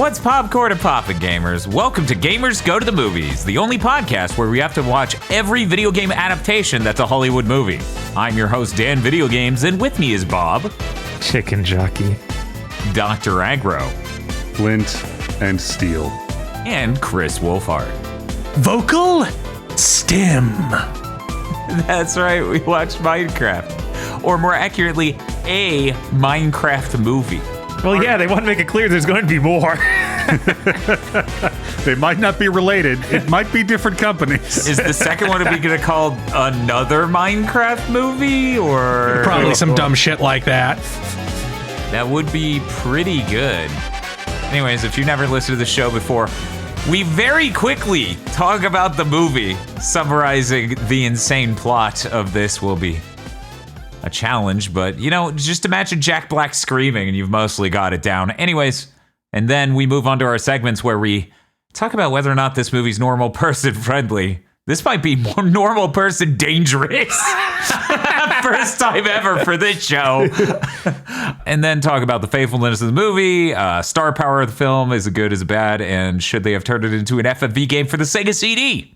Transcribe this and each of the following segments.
What's popcorn and poppin', gamers? Welcome to Gamers Go to the Movies, the only podcast where we have to watch every video game adaptation that's a Hollywood movie. I'm your host, Dan Video Games, and with me is Bob, Chicken Jockey, Dr. Agro, Flint and Steel, and Chris Wolfhard. Vocal Stem. That's right, we watched Minecraft. Or more accurately, a Minecraft movie. Well, yeah, they want to make it clear there's going to be more. They might not be related. It might be different companies. Is the second one going to be called another Minecraft movie, or Probably some dumb shit like that. that would be pretty good. Anyways, if you've never listened to the show before, we very quickly talk about the movie. Summarizing the insane plot of this will be a challenge, but you know, just imagine Jack Black screaming and you've mostly got it down. Anyways, and then we move on to our segments where we talk about whether or not this movie's normal person friendly. This might be more normal person dangerous. First time ever for this show. And then talk about the faithfulness of the movie, star power of the film, is it good, is it bad, and should they have turned it into an FFV game for the Sega CD?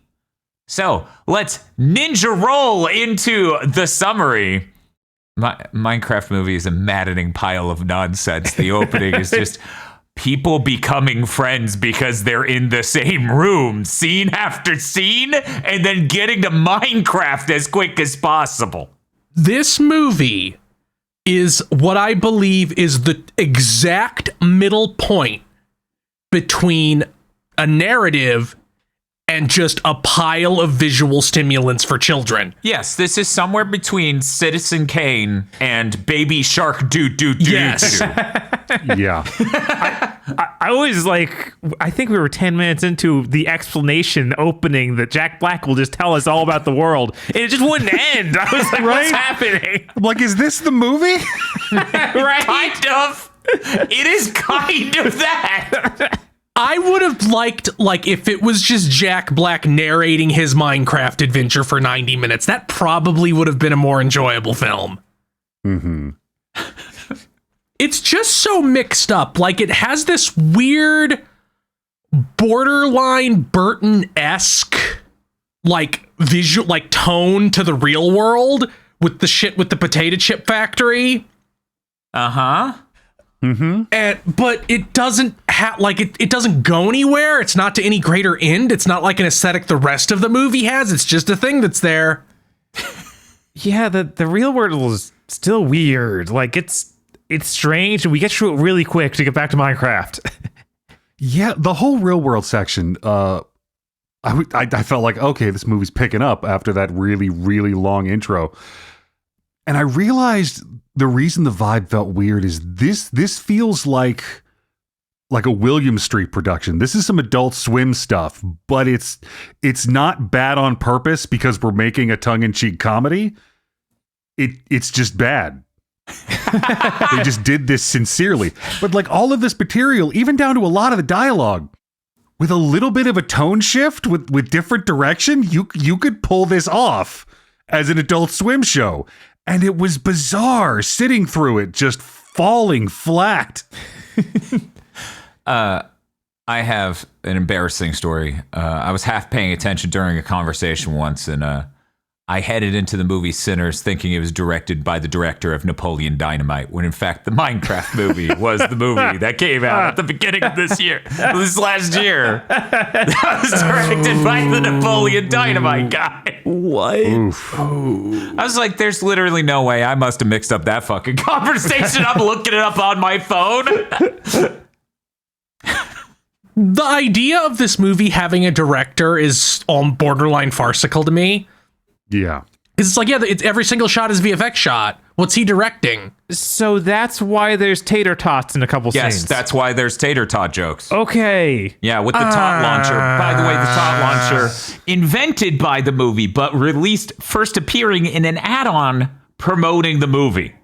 So let's ninja roll into the summary. Minecraft movie is a maddening pile of nonsense. The opening is just people becoming friends because they're in the same room, scene after scene, and then getting to Minecraft as quick as possible. This movie is what I believe is the exact middle point between a narrative and just a pile of visual stimulants for children. Yes, this is somewhere between Citizen Kane and Baby Shark Doo Doo Doo. Yes. Yeah. I always I think we were 10 minutes into the explanation opening that Jack Black will just tell us all about the world. And it just wouldn't end. I was like, what's happening? I'm like, is this the movie? Right? Kind of. It is kind of that. I would have liked, if it was just Jack Black narrating his Minecraft adventure for 90 minutes. That probably would have been a more enjoyable film. Mm-hmm. It's just so mixed up. It has this weird, borderline Burton-esque, visual, tone to the real world with the shit with the potato chip factory. Uh-huh. Mm-hmm. But it doesn't have it doesn't go anywhere. It's not to any greater end. It's not like an aesthetic the rest of the movie has. It's just a thing that's there. Yeah, the real world is still weird. It's strange, and we get through it really quick to get back to Minecraft. Yeah, the whole real world section, I felt like, okay, this movie's picking up after that really, really long intro. And I realized the reason the vibe felt weird is this feels like a William Street production. This is some Adult Swim stuff, but it's not bad on purpose because we're making a tongue-in-cheek comedy. It's just bad. They just did this sincerely. But all of this material, even down to a lot of the dialogue, with a little bit of a tone shift with different direction, you could pull this off as an Adult Swim show. And it was bizarre sitting through it, just falling flat. I have an embarrassing story. I was half paying attention during a conversation once, and I headed into the movie Sinners thinking it was directed by the director of Napoleon Dynamite, when in fact the Minecraft movie was the movie that came out at the beginning of this last year. That was directed by the Napoleon Dynamite guy. What? I was like, there's literally no way. I must have mixed up that fucking conversation. I'm looking it up on my phone. The idea of this movie having a director is borderline farcical to me. Yeah. It's it's every single shot is VFX shot. What's he directing? So that's why there's tater tots in a couple Yes, scenes. that's why there's tater tot jokes. Okay. Yeah, with the tot launcher. By the way, the tot launcher, invented by the movie, but released first appearing in an add-on promoting the movie.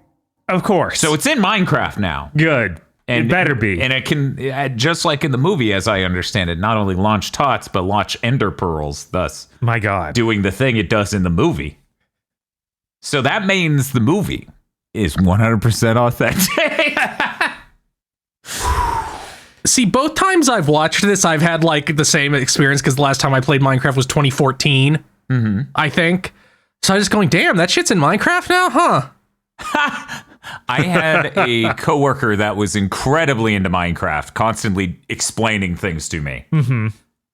Of course. So it's in Minecraft now. good. And it better be. And it can, just like in the movie, as I understand it, not only launch tots, but launch ender pearls, thus My God. doing the thing it does in the movie. So that means the movie is 100% authentic. See, both times I've watched this, I've had like the same experience because the last time I played Minecraft was 2014, I think. So I was just going, damn, that shit's in Minecraft now, huh? I had a coworker that was incredibly into Minecraft, constantly explaining things to me.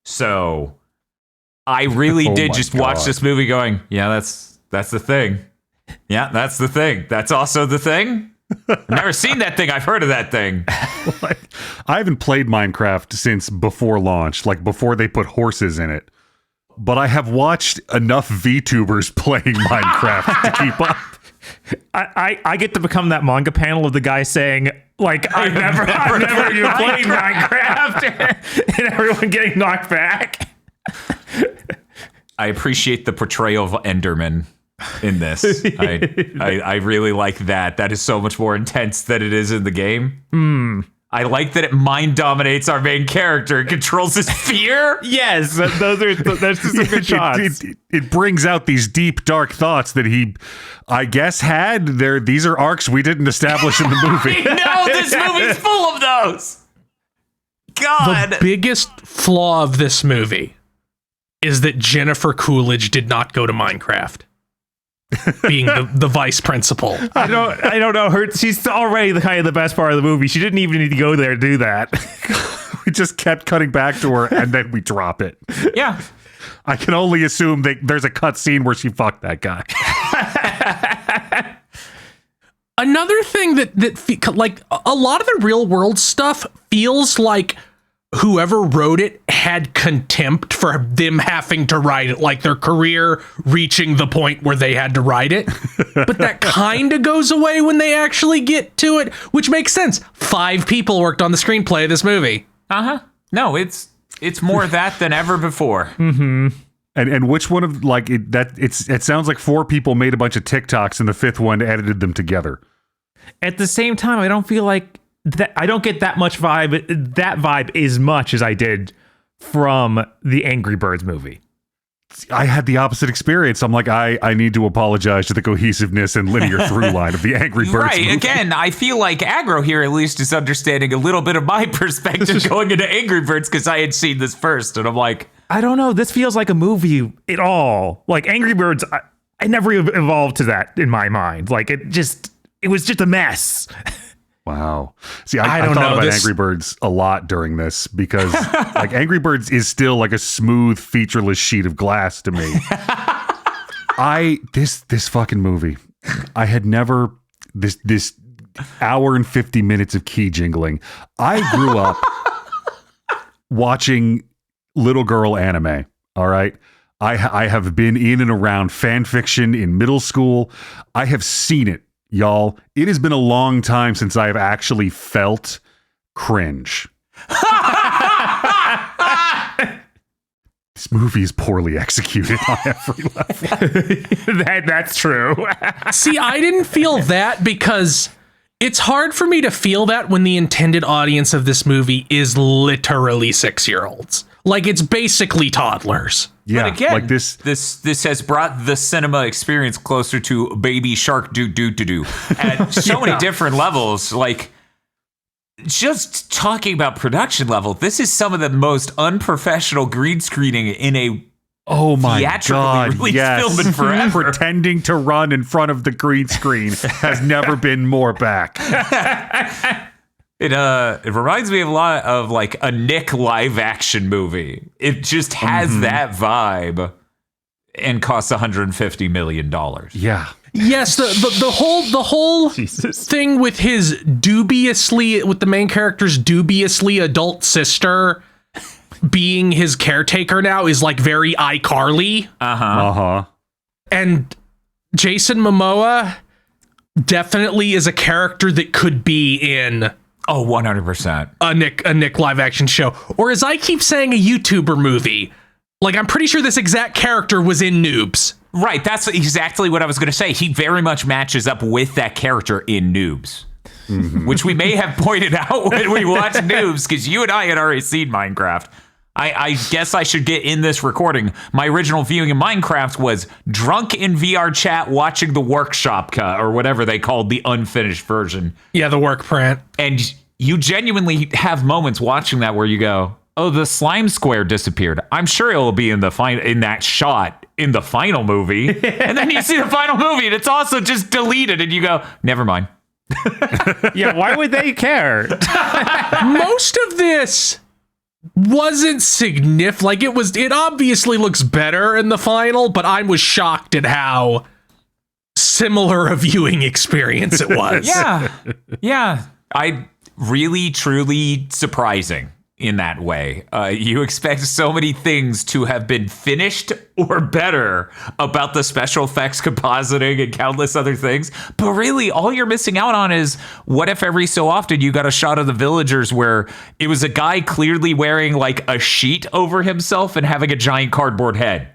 So I really did just watch this movie going, yeah, that's the thing. Yeah, that's the thing. That's also the thing. I've never seen that thing. I've heard of that thing. I haven't played Minecraft since before launch, like before they put horses in it. But I have watched enough VTubers playing Minecraft to keep up. I get to become that manga panel of the guy saying, like, I've never even played Minecraft, and everyone getting knocked back. I appreciate the portrayal of Enderman in this. I really like that. That is so much more intense than it is in the game. I like that it mind dominates our main character and controls his fear. Yes, that's just some good shots. It brings out these deep, dark thoughts that he, I guess, had. These are arcs we didn't establish in the movie. No, this movie's full of those. God. The biggest flaw of this movie is that Jennifer Coolidge did not go to Minecraft. Being the vice principal. I don't know. She's already the best part of the movie. She didn't even need to go there to do that. We just kept cutting back to her, and then we drop it. Yeah. I can only assume that there's a cut scene where she fucked that guy. Another thing that like a lot of the real world stuff feels like whoever wrote it had contempt for them having to write it, like their career reaching the point where they had to write it. But that kind of goes away when they actually get to it, which makes sense. 5 people worked on the screenplay of this movie. No, it's more that than ever before. And which one of it sounds like 4 people made a bunch of TikToks and the 5th one edited them together. At the same time, I don't feel like that. I don't get that vibe as much as I did from the Angry Birds movie. I had the opposite experience. I'm like, I need to apologize to the cohesiveness and linear through line of the Angry Birds movie. Again, I feel like Aggro here at least is understanding a little bit of my perspective going into Angry Birds because I had seen this first, and I'm like, I don't know. This feels like a movie at all. Like Angry Birds, I never evolved to that in my mind. Like it was just a mess. Wow. See, I thought about Angry Birds a lot during this because like Angry Birds is still like a smooth, featureless sheet of glass to me. This fucking movie, I had never this hour and 50 minutes of key jingling. I grew up watching little girl anime. All right. I have been in and around fan fiction in middle school. I have seen it. Y'all, it has been a long time since I have actually felt cringe. This movie is poorly executed on every level. That's true. See, I didn't feel that because it's hard for me to feel that when the intended audience of this movie is literally 6-year-olds. Like, it's basically toddlers. Yeah, but again, like this has brought the cinema experience closer to Baby Shark do at so many different levels. Like, just talking about production level, this is some of the most unprofessional green screening in a theatrically released film in forever. Pretending to run in front of the green screen has never been more back. It reminds me of a lot of like a Nick live action movie. It just has that vibe and costs $150 million. Yeah. Yes, the whole thing with with the main character's dubiously adult sister being his caretaker now is like very iCarly. And Jason Momoa definitely is a character that could be in 100%. A Nick live action show. Or as I keep saying, a YouTuber movie. Like, I'm pretty sure this exact character was in Noobs. Right, that's exactly what I was going to say. He very much matches up with that character in Noobs. Which we may have pointed out when we watched Noobs, because you and I had already seen Minecraft. I guess I should get in this recording. My original viewing of Minecraft was drunk in VR chat watching the workshop cut, or whatever they called the unfinished version. Yeah, the work print. And you genuinely have moments watching that where you go, oh, the slime square disappeared. I'm sure it'll be in that shot in the final movie. And then you see the final movie and it's also just deleted and you go, never mind. Yeah, why would they care? Most of this wasn't significant. Like it obviously looks better in the final, but I was shocked at how similar a viewing experience it was. Yeah. I really, truly surprising in that way. You expect so many things to have been finished or better about the special effects compositing and countless other things. But really, all you're missing out on is what if every so often you got a shot of the villagers where it was a guy clearly wearing like a sheet over himself and having a giant cardboard head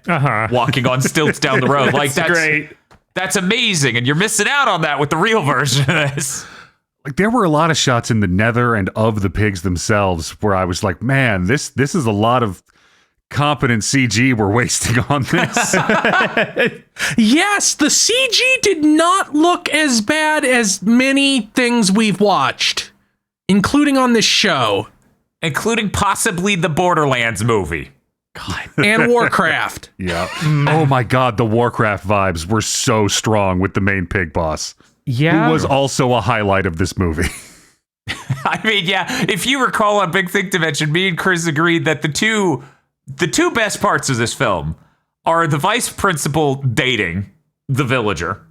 walking on stilts down the road. That's great. That's amazing. And you're missing out on that with the real version of this. Like there were a lot of shots in the nether and of the pigs themselves where I was like, man, this is a lot of competent CG we're wasting on this. Yes, the CG did not look as bad as many things we've watched, including on this show. Including possibly the Borderlands movie. God. And Warcraft. Yeah. Oh my God, the Warcraft vibes were so strong with the main pig boss. Yeah. Who was also a highlight of this movie. I mean, yeah, if you recall on Big Think Dimension, me and Chris agreed that the two best parts of this film are the vice principal dating the villager.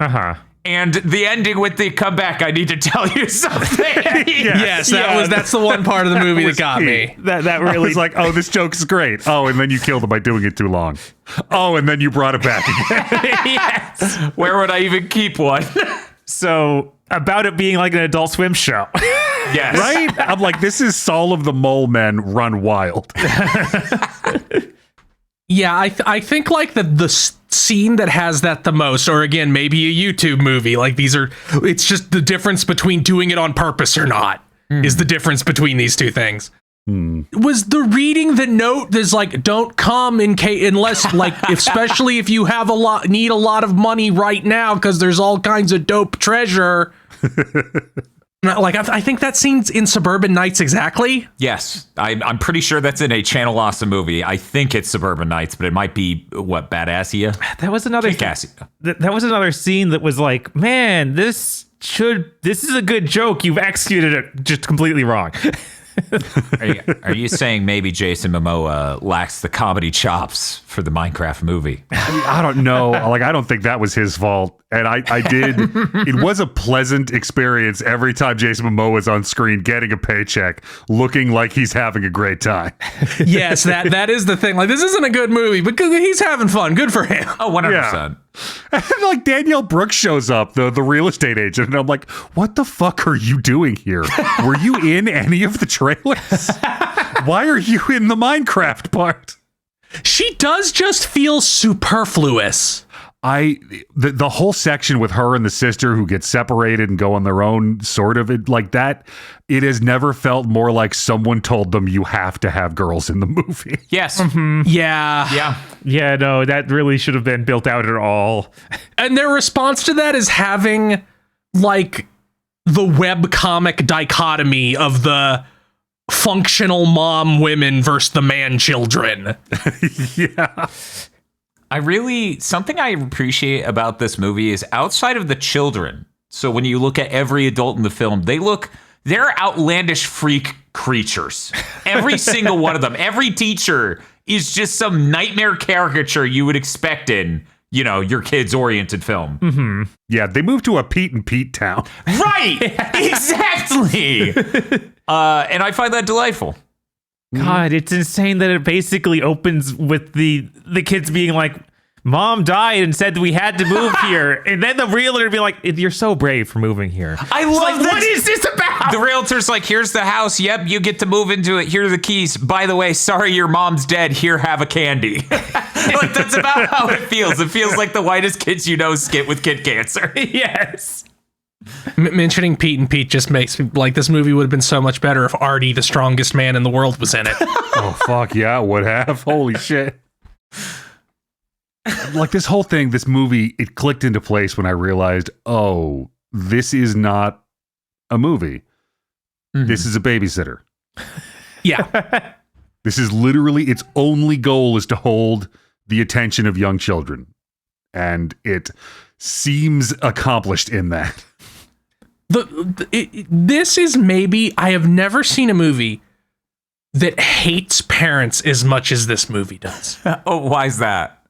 And the ending with the comeback, I need to tell you something. Yes, that's the one part of the movie that got me. That I really was like, oh, this joke is great. Oh, and then you killed it by doing it too long. Oh, and then you brought it back again. Yes. Where would I even keep one? So about it being like an Adult Swim show. Yes. Right? I'm like, this is Saul of the Mole Men run wild. Yeah, I think like the scene that has that the most, or again, maybe a YouTube movie, like it's just the difference between doing it on purpose or not is the difference between these two things. Was the reading the note that's like, don't come unless like, especially if you have need a lot of money right now because there's all kinds of dope treasure. Like I think that scene's in Suburban Nights exactly. Yes, I'm pretty sure that's in a Channel Awesome movie. I think it's Suburban Nights, but it might be Badassia. That was another that was another scene that was like, man, this is a good joke. You've executed it just completely wrong. Are you saying maybe Jason Momoa lacks the comedy chops for the Minecraft movie? I don't know. Like, I don't think that was his fault. And I did. It was a pleasant experience every time Jason Momoa was on screen getting a paycheck, looking like he's having a great time. Yes, that is the thing. Like, this isn't a good movie, but he's having fun. Good for him. Oh, 100%. Yeah. And like Danielle Brooks shows up, the real estate agent, and I'm like, what the fuck are you doing here? Were you in any of the trailers? Why are you in the Minecraft part? She does just feel superfluous. The whole section with her and the sister who get separated and go on their own sort of it like that, it has never felt more like someone told them you have to have girls in the movie. Yes. Mm-hmm. Yeah. Yeah, no, that really should have been built out at all. And their response to that is having like the webcomic dichotomy of the functional mom women versus the man children. Yeah. Something I appreciate about this movie is outside of the children. So when you look at every adult in the film, they're outlandish freak creatures. Every single one of them. Every teacher is just some nightmare caricature you would expect in, your kids' oriented film. Mm-hmm. Yeah, they moved to a Pete and Pete town. Right! Exactly! And I find that delightful. God, it's insane that it basically opens with the kids being like, Mom died and said we had to move here. And then the realtor would be like, you're so brave for moving here. I love what is this about? The realtor's like, here's the house. Yep, you get to move into it. Here are the keys. By the way, sorry your mom's dead. Here, have a candy. Like, that's about how it feels. It feels like the whitest kids skit with kid cancer. Yes. Mentioning Pete and Pete just makes me like this movie would have been so much better if Artie, the strongest man in the world, was in it. Oh, fuck yeah, it would have. Holy shit. Like this whole thing, this movie, it clicked into place when I realized, oh, this is not a movie. This is a babysitter. Yeah. This is literally its only goal is to hold the attention of young children. And it seems accomplished in that. This is maybe, I have never seen a movie that hates parents as much as this movie does. Oh, why is that?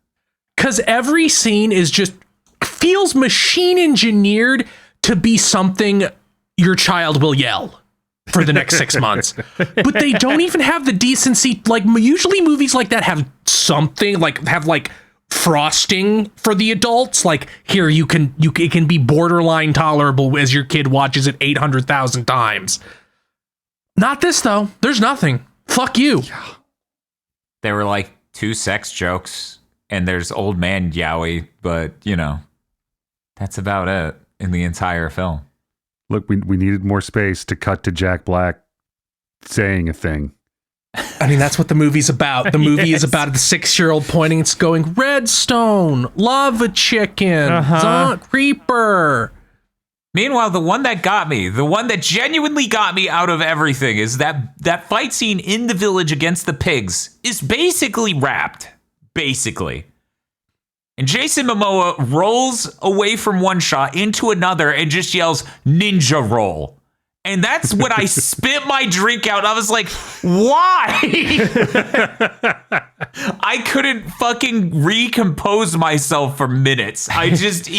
Because every scene is just feels machine engineered to be something your child will yell for the next 6 months. But they don't even have the decency. Like, usually movies like that have something, like, have like frosting for the adults. Like, here, it can be borderline tolerable as your kid watches it 800,000 times. Not this, though. There's nothing. Fuck you. There were like 2 sex jokes, and there's old man Yowie, but, you know, that's about it in the entire film. Look, we needed more space to cut to Jack Black saying a thing. I mean, that's what the movie's about. The movie is about the 6-year-old pointing and going, Redstone, lava chicken, creeper. Meanwhile, the one that got me, the one that genuinely got me out of everything is that fight scene in the village against the pigs is basically wrapped. Basically. And Jason Momoa rolls away from one shot into another and just yells, ninja roll. And that's when I spit my drink out. I was like, why? I couldn't fucking recompose myself for minutes. I just,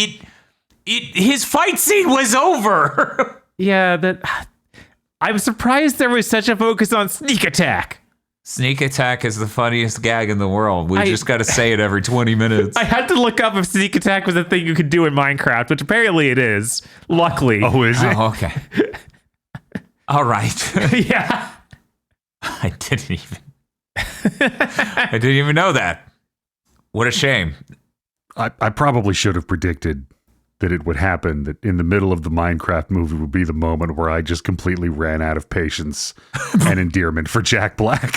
his fight scene was over. Yeah, I'm surprised there was such a focus on sneak attack. Sneak attack is the funniest gag in the world. We just got to say it every 20 minutes. I had to look up if sneak attack was a thing you could do in Minecraft, which apparently it is. Luckily. Oh, is it? Oh, okay. All right. Yeah. I didn't even know that. What a shame. I probably should have predicted that it would happen, that in the middle of the Minecraft movie would be the moment where I just completely ran out of patience and endearment for Jack Black.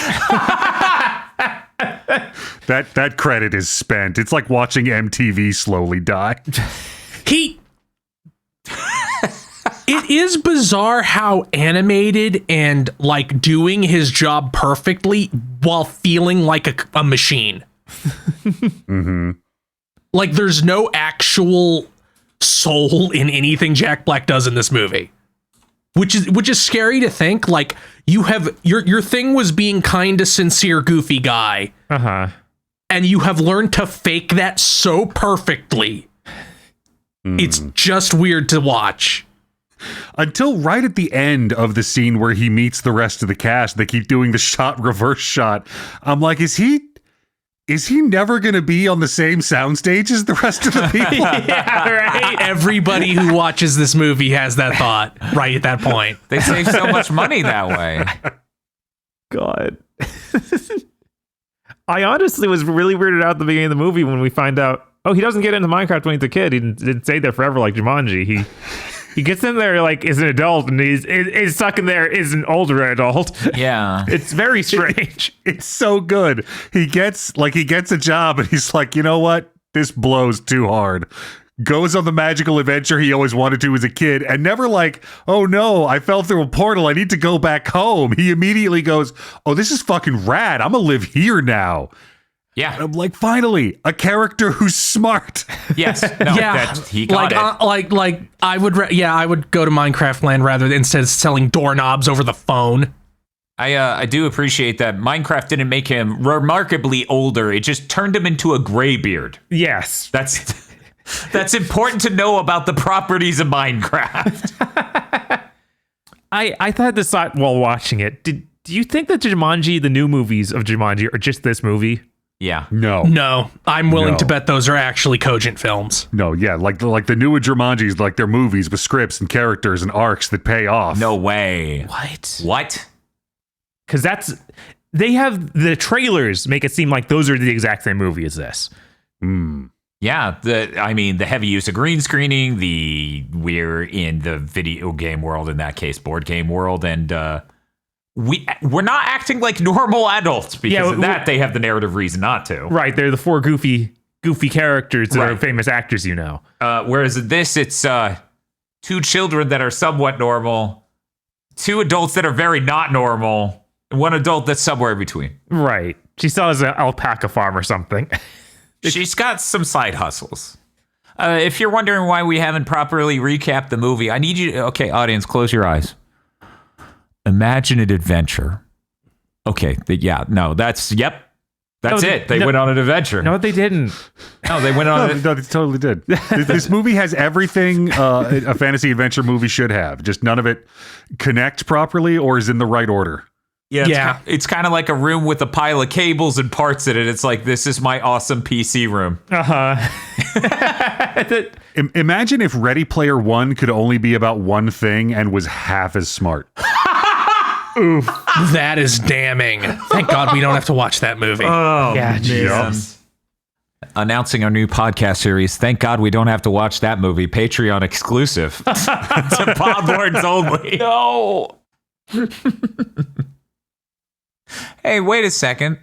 That credit is spent. It's like watching MTV slowly die. It is bizarre how animated and like doing his job perfectly while feeling like a machine. Mm-hmm. Like there's no actual soul in anything Jack Black does in this movie, which is scary to think. Like you have your thing was being kind of sincere, goofy guy, and you have learned to fake that so perfectly. It's just weird to watch. Until right at the end of the scene where he meets the rest of the cast, they keep doing the reverse shot. I'm like, is he never going to be on the same soundstage as the rest of the people? Yeah, right. Everybody who watches this movie has that thought right at that point. They save so much money that way. God. I honestly was really weirded out at the beginning of the movie when we find out, oh, he doesn't get into Minecraft when he's a kid. He didn't stay there forever like Jumanji. He gets in there like as an adult, and he's stuck in there as an older adult. Yeah. It's very strange. It's so good. He gets a job, and he's like, you know what? This blows too hard. Goes on the magical adventure he always wanted to as a kid, and never like, oh no, I fell through a portal. I need to go back home. He immediately goes, oh, this is fucking rad. I'm gonna live here now. Yeah. And I'm like, finally, a character who's smart. Yes. No, Yeah. he got it. Like I would go to Minecraft Land rather than instead of selling doorknobs over the phone. I do appreciate that Minecraft didn't make him remarkably older. It just turned him into a graybeard. Yes. That's important to know about the properties of Minecraft. I thought this thought while watching it. Do you think that Jumanji, the new movies of Jumanji, are just this movie? Yeah. No, I'm willing to bet those are actually cogent films. No, yeah, like the newer Jumanjis, like they're movies with scripts and characters and arcs that pay off. No way. What? Because they have the trailers make it seem like those are the exact same movie as this. Yeah, the heavy use of green screening, we're in the video game world, in that case, board game world, and we're not acting like normal adults because of that. They have the narrative reason not to. Right, they're the 4 goofy characters that are famous actors, you know. Whereas in this, it's 2 children that are somewhat normal, two adults that are very not normal, and one adult that's somewhere in between. Right. She still has an alpaca farm or something. She's got some side hustles. If you're wondering why we haven't properly recapped the movie, I need you to, okay, audience, close your eyes. Imagine an adventure. Okay, that's it. They went on an adventure. No, they didn't. No, they went on No, they totally did. This movie has everything a fantasy adventure movie should have. Just none of it connects properly or is in the right order. Yeah, it's kind of like a room with a pile of cables and parts in it. It's like, this is my awesome PC room. Imagine if Ready Player One could only be about one thing and was half as smart. Oof. That is damning. Thank God we don't have to watch that movie. Oh, yeah, Jesus. Announcing our new podcast series. Thank God we don't have to watch that movie. Patreon exclusive to Podlords only. No. Hey, wait a second.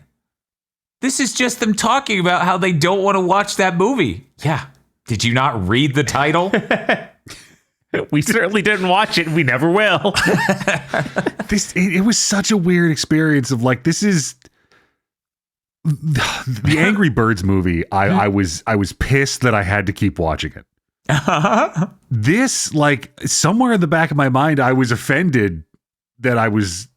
This is just them talking about how they don't want to watch that movie. Yeah. Did you not read the title? We certainly didn't watch it, and we never will. It was such a weird experience of like, this is the Angry Birds movie. I was pissed that I had to keep watching it. This, like, somewhere in the back of my mind, I was offended that I was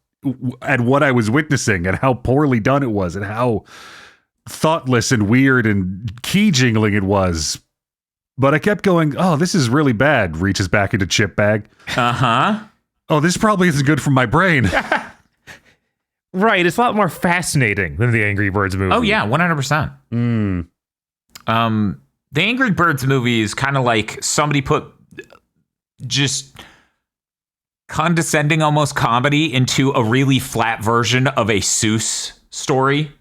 at what I was witnessing and how poorly done it was and how thoughtless and weird and key jingling it was. But I kept going, oh, this is really bad. Reaches back into chip bag. Oh, this probably isn't good for my brain. Right. It's a lot more fascinating than the Angry Birds movie. Oh, yeah, 100%. The Angry Birds movie is kind of like somebody put just condescending almost comedy into a really flat version of a Seuss story.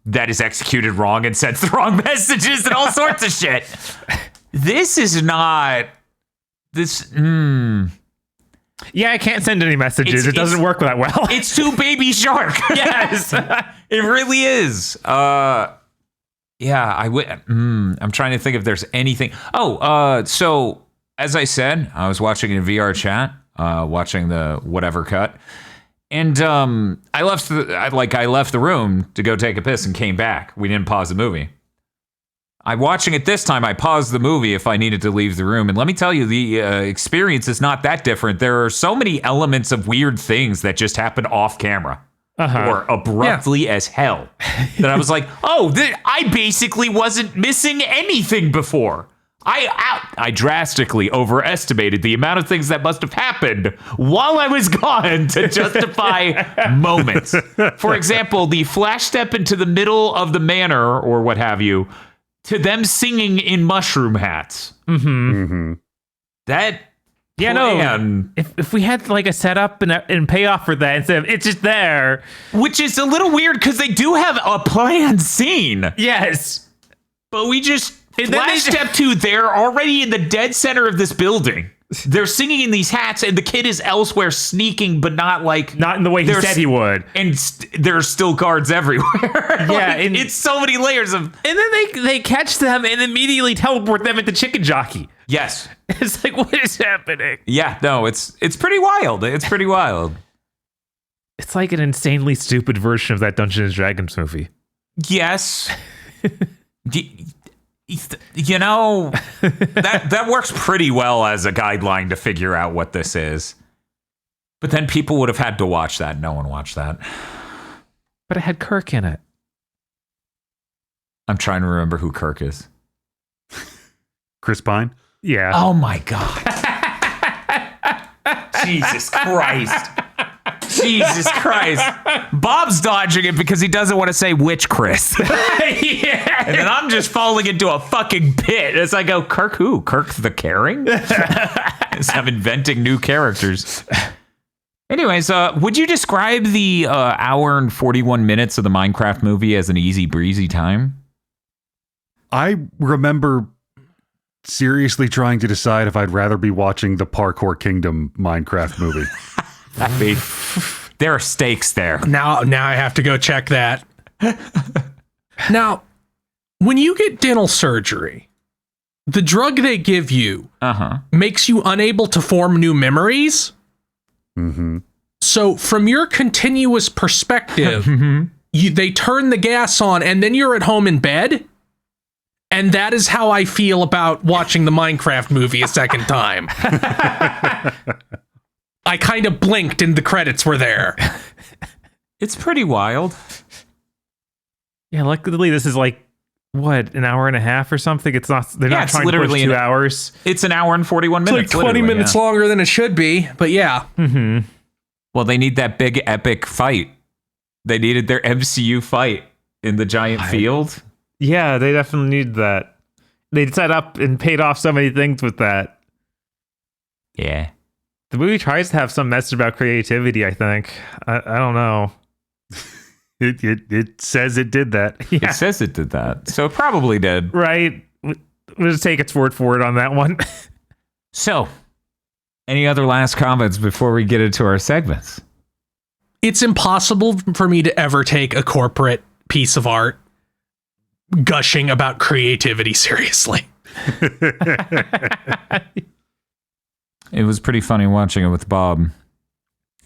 That is executed wrong and sends the wrong messages and all sorts of shit. This is not this. Yeah, I can't send any messages. It doesn't work that well. It's too Baby Shark. Yes, it really is. Yeah, I'm trying to think if there's anything. So as I said, I was watching in VR chat, watching the whatever cut. And I left the room to go take a piss and came back. We didn't pause the movie. I'm watching it this time. I paused the movie if I needed to leave the room. And let me tell you, the experience is not that different. There are so many elements of weird things that just happen off camera or abruptly as hell that I was like, I basically wasn't missing anything before. I drastically overestimated the amount of things that must have happened while I was gone to justify moments. For example, the flash step into the middle of the manor or what have you, to them singing in mushroom hats. That plan, if we had like a setup and payoff for that instead of it's just there, which is a little weird because they do have a planned scene. Yes, but we just flash step to they're already in the dead center of this building. They're singing in these hats, and the kid is elsewhere sneaking, but not in the way he said he would. And there's still guards everywhere. Yeah, it's so many layers of. And then they catch them and immediately teleport them into Chicken Jockey. Yes, it's like, what is happening? Yeah, no, it's pretty wild. It's pretty wild. It's like an insanely stupid version of that Dungeons and Dragons movie. Yes. You know, that works pretty well as a guideline to figure out what this is. But then people would have had to watch that. No one watched that. But it had Kirk in it. I'm trying to remember who Kirk is. Chris Pine? Yeah. Oh my God. Jesus Christ. Jesus Christ. Bob's dodging it because he doesn't want to say which Chris. Yeah. And then I'm just falling into a fucking pit as I go, Kirk who? Kirk the Caring? As I'm inventing new characters. Anyways, would you describe the hour and 41 minutes of the Minecraft movie as an easy breezy time? I remember seriously trying to decide if I'd rather be watching the Parkour Kingdom Minecraft movie. There are stakes there. Now I have to go check that. Now, when you get dental surgery, the drug they give you makes you unable to form new memories. Mm-hmm. So from your continuous perspective, they turn the gas on and then you're at home in bed. And that is how I feel about watching the Minecraft movie a second time. I kind of blinked and the credits were there. It's pretty wild. Yeah, luckily this is like, what, an hour and a half or something? It's not, they're not trying to push 2 hours. It's an hour and 41 minutes. It's like 20 minutes longer than it should be, but yeah. Mm-hmm. Well, they need that big epic fight. They needed their MCU fight in the giant field. Yeah, they definitely need that. They set up and paid off so many things with that. Yeah. The movie tries to have some message about creativity, I think. I don't know. It says it did that. Yeah. It says it did that. So it probably did. Right. We'll just take its word for it on that one. So, any other last comments before we get into our segments? It's impossible for me to ever take a corporate piece of art gushing about creativity seriously. It was pretty funny watching it with Bob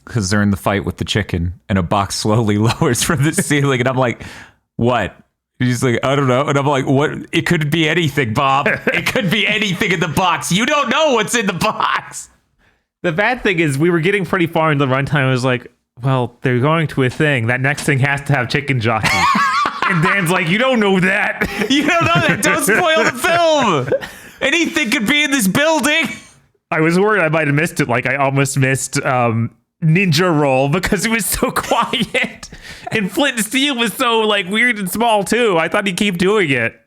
because they're in the fight with the chicken and a box slowly lowers from the ceiling and I'm like, what? He's like, I don't know. And I'm like, what? It could be anything, Bob. It could be anything in the box. You don't know what's in the box. The bad thing is we were getting pretty far in the runtime. I was like, well, they're going to a thing. That next thing has to have chicken jockey. And Dan's like, you don't know that. You don't know that. Don't spoil the film. Anything could be in this building. I was worried I might have missed it. Like I almost missed Ninja Roll because it was so quiet. And Flint and Steel was so like weird and small too. I thought he'd keep doing it.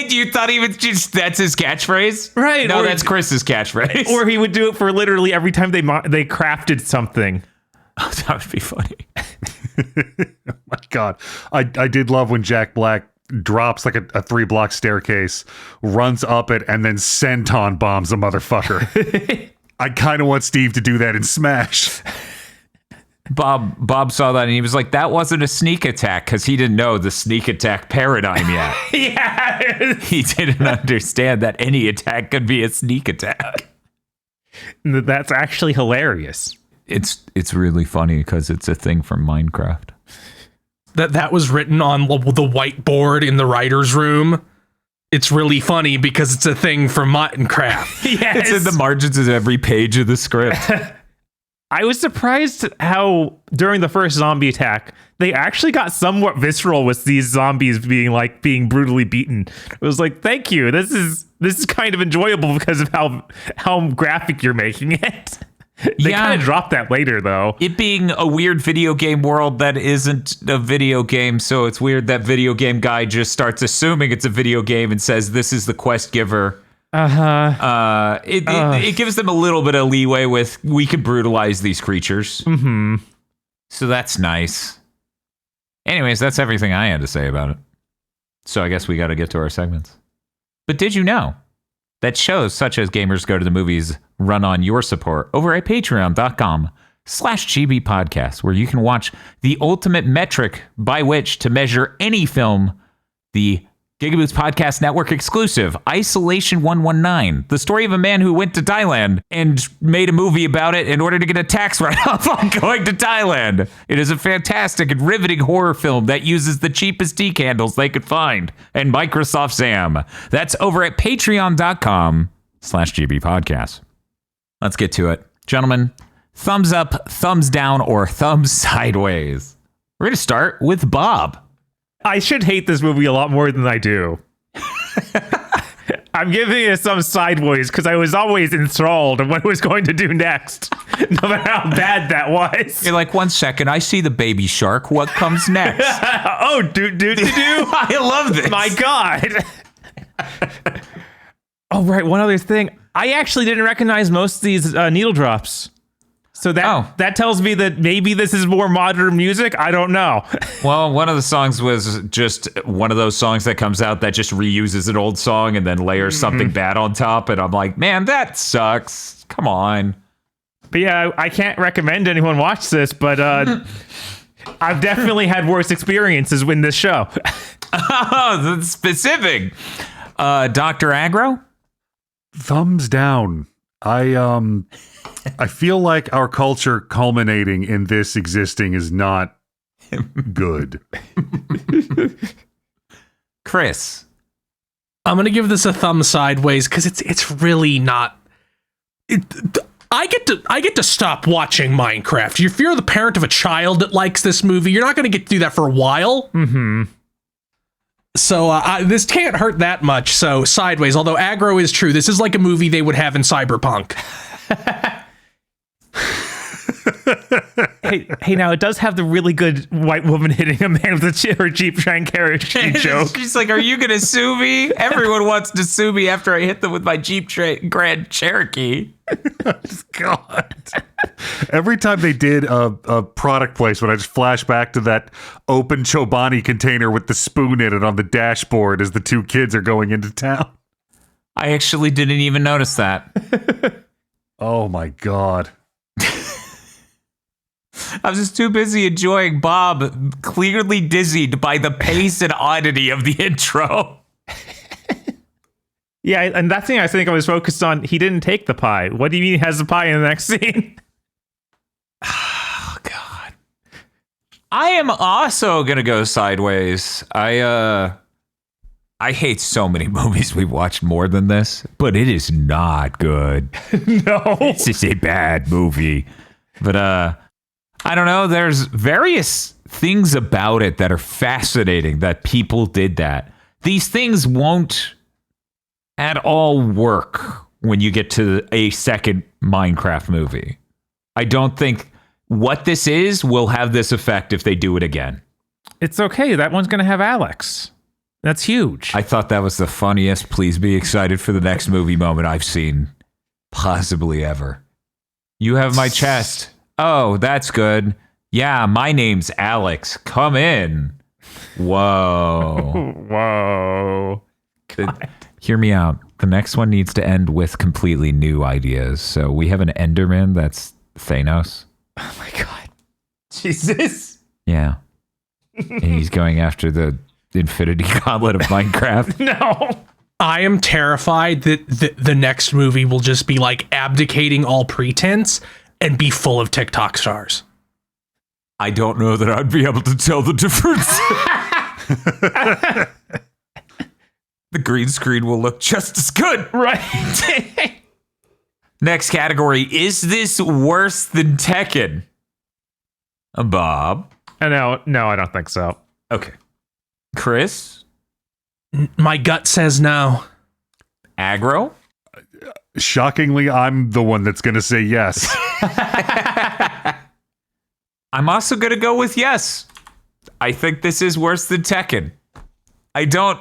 You thought he was just, that's his catchphrse? Right. No, that's Chris's catchphrase. Or he would do it for literally every time they crafted something. Oh, that would be funny. Oh my God. I did love when Jack Black drops like a 3-block staircase, runs up it, and then senton bombs a motherfucker. I kind of want Steve to do that in Smash. Bob saw that and he was like, that wasn't a sneak attack because he didn't know the sneak attack paradigm yet. Yeah. He didn't understand that any attack could be a sneak attack. That's actually hilarious. It's really funny because it's a thing from Minecraft. That was written on the whiteboard in the writer's room. It's really funny because it's a thing from Minecraft. Yes. It's in the margins of every page of the script. I was surprised how during the first zombie attack, they actually got somewhat visceral with these zombies being brutally beaten. It was like, thank you. This is kind of enjoyable because of how graphic you're making it. They kind of dropped that later, though. It being a weird video game world that isn't a video game, so it's weird that video game guy just starts assuming it's a video game and says, this is the quest giver. It gives them a little bit of leeway with, we can brutalize these creatures. Mm-hmm. So that's nice. Anyways, that's everything I had to say about it. So I guess we got to get to our segments. But did you know that shows such as Gamers Go to the Movies run on your support over at patreon.com/GB podcast, where you can watch the ultimate metric by which to measure any film, the GigaBoots Podcast Network exclusive, Isolation 119, the story of a man who went to Thailand and made a movie about it in order to get a tax write-off on going to Thailand. It is a fantastic and riveting horror film that uses the cheapest tea candles they could find and Microsoft Sam. That's over at patreon.com/GB Podcast. Let's get to it. Gentlemen, thumbs up, thumbs down, or thumbs sideways? We're going to start with Bob. I should hate this movie a lot more than I do. I'm giving it some sideways because I was always enthralled in what it was going to do next, no matter how bad that was. You're like, 1 second, I see the baby shark. What comes next? Oh, do. I love this. My God. Oh, right. One other thing. I actually didn't recognize most of these needle drops. So that tells me that maybe this is more modern music. I don't know. Well, one of the songs was just one of those songs that comes out that just reuses an old song and then layers something bad on top. And I'm like, man, that sucks. Come on. But yeah, I can't recommend anyone watch this, but I've definitely had worse experiences in this show. Oh, that's specific. Dr. Agro? Thumbs down. I feel like our culture culminating in this existing is not good. Chris. I'm gonna give this a thumb sideways because it's really not. I get to stop watching Minecraft. If you're the parent of a child that likes this movie, you're not gonna get to do that for a while. Mm-hmm. So this can't hurt that much. So sideways, although aggro is true, this is like a movie they would have in Cyberpunk. Hey, now it does have the really good white woman hitting a man with her Jeep trying carriage joke. She's like, are you going to sue me? Everyone wants to sue me after I hit them with my Jeep Grand Cherokee. God. Every time they did a product placement, I just flash back to that open Chobani container with the spoon in it on the dashboard as the two kids are going into town. I actually didn't even notice that. Oh my God. I was just too busy enjoying Bob clearly dizzied by the pace and oddity of the intro. Yeah, and that's the thing I think I was focused on. He didn't take the pie. What do you mean he has the pie in the next scene? Oh, God. I am also going to go sideways. I hate so many movies we've watched more than this, but it is not good. No. This is a bad movie. But, I don't know. There's various things about it that are fascinating that people did that. These things won't at all work when you get to a second Minecraft movie. I don't think what this is will have this effect if they do it again. It's okay. That one's going to have Alex. That's huge. I thought that was the funniest please be excited for the next movie moment I've seen possibly ever. You have my chest. Oh, that's good. Yeah, my name's Alex. Come in. Whoa. Whoa. Hear me out. The next one needs to end with completely new ideas. So we have an Enderman that's Thanos. Oh my God. Jesus. Yeah. And he's going after the Infinity Gauntlet of Minecraft. No. I am terrified that the next movie will just be like abdicating all pretense and be full of TikTok stars. I don't know that I'd be able to tell the difference. The green screen will look just as good. Right. Next category. Is this worse than Tekken? Bob. No, I don't think so. Okay. Chris? My gut says no. Aggro? Shockingly, I'm the one that's going to say yes. I'm also going to go with yes. I think this is worse than Tekken. I don't...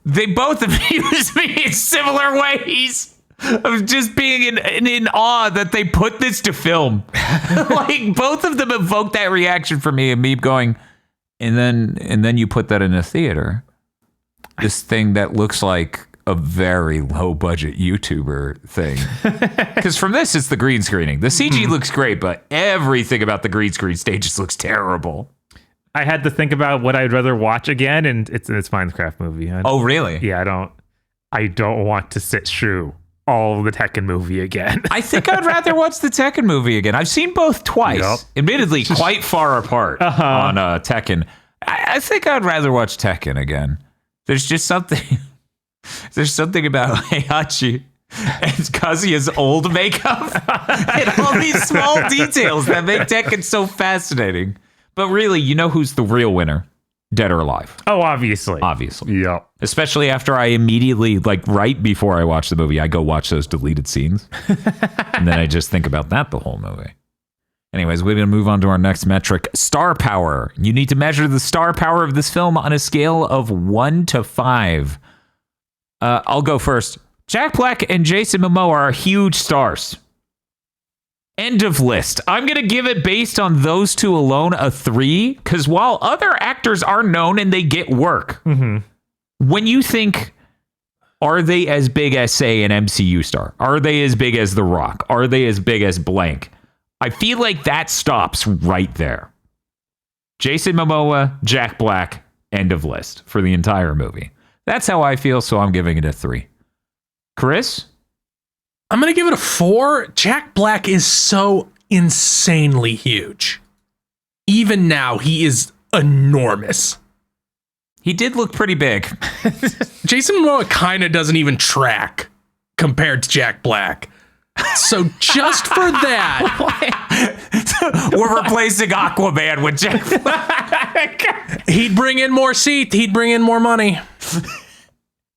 They both amuse me in similar ways of just being in awe that they put this to film. Like, both of them evoke that reaction for me, and me going, and then you put that in a theater. This thing that looks like a very low budget YouTuber thing. Because from this, it's the green screening. The CG looks great, but everything about the green screen stages looks terrible. I had to think about what I'd rather watch again, and it's Minecraft movie. Oh, really? Yeah, I don't want to sit through all of the Tekken movie again. I think I'd rather watch the Tekken movie again. I've seen both twice, Yep. admittedly quite far apart on Tekken. I think I'd rather watch Tekken again. There's just something. There's something about Heihachi and Kazuya's old makeup and all these small details that make Tekken so fascinating. But really, you know who's the real winner? Dead or Alive. Oh, obviously. Obviously. Yeah. Especially after I immediately, like right before I watch the movie, I go watch those deleted scenes. And then I just think about that the whole movie. Anyways, we're going to move on to our next metric, star power. You need to measure the star power of this film on a scale of 1 to 5. I'll go first. Jack Black and Jason Momoa are huge stars. End of list. I'm going to give it, based on those two alone, a 3, because while other actors are known and they get work, when you think, are they as big as, say, an MCU star? Are they as big as The Rock? Are they as big as blank? I feel like that stops right there. Jason Momoa, Jack Black, end of list for the entire movie. That's how I feel, so I'm giving it a 3. Chris? I'm going to give it a 4. Jack Black is so insanely huge. Even now, he is enormous. He did look pretty big. Jason Momoa kind of doesn't even track compared to Jack Black. So just for that, we're replacing Aquaman with Jack Black. he'd bring in more seats. He'd bring in more money.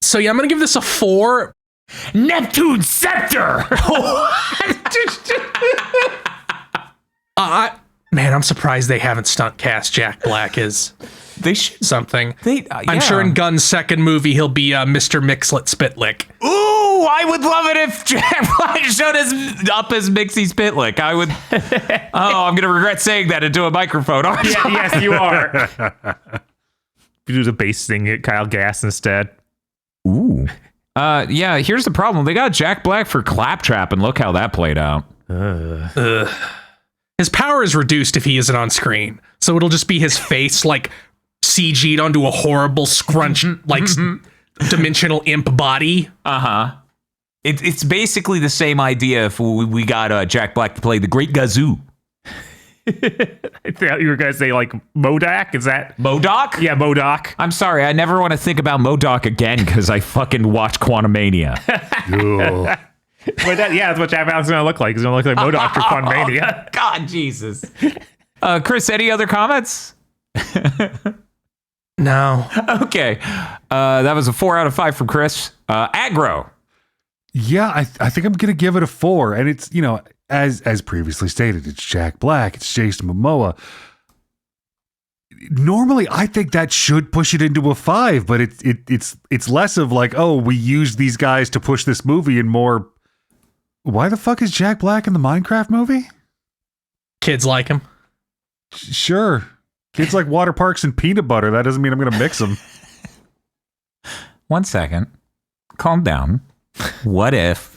So yeah, I'm going to give this a 4. Neptune Scepter. Man, I'm surprised they haven't stunt cast Jack Black as They should. something. Yeah. I'm sure in Gunn's second movie, he'll be Mr. Mixlet Spitlick. Ooh, I would love it if Jack Black showed up as Mixie Spitlick. I would. I'm gonna regret saying that into a microphone. Yes, you are. You do the bass thing at Kyle Gass instead. Ooh. Yeah. Here's the problem. They got Jack Black for Claptrap, and look how that played out. His power is reduced if he isn't on screen, so it'll just be his face like CG'd onto a horrible scrunch like dimensional imp body. It's basically the same idea if we got Jack Black to play the Great Gazoo. I thought you were going to say like MODOK. Is that MODOK? Yeah, MODOK. I'm sorry, I never want to think about MODOK again because I fucking watched Quantumania. But that's what Jack Black's going to look like. He's going to look like MODOK for Quantumania. God, Jesus. Chris, any other comments? No. Okay. That was a 4 out of 5 from Chris. Aggro. Yeah, I think I'm gonna give it a 4, and it's as previously stated, it's Jack Black, it's Jason Momoa. Normally, I think that should push it into a 5, but it's less of like, oh, we used these guys to push this movie, and more, why the fuck is Jack Black in the Minecraft movie? Kids like him. Sure, kids like water parks and peanut butter. That doesn't mean I'm gonna mix them. 1 second. Calm down. What if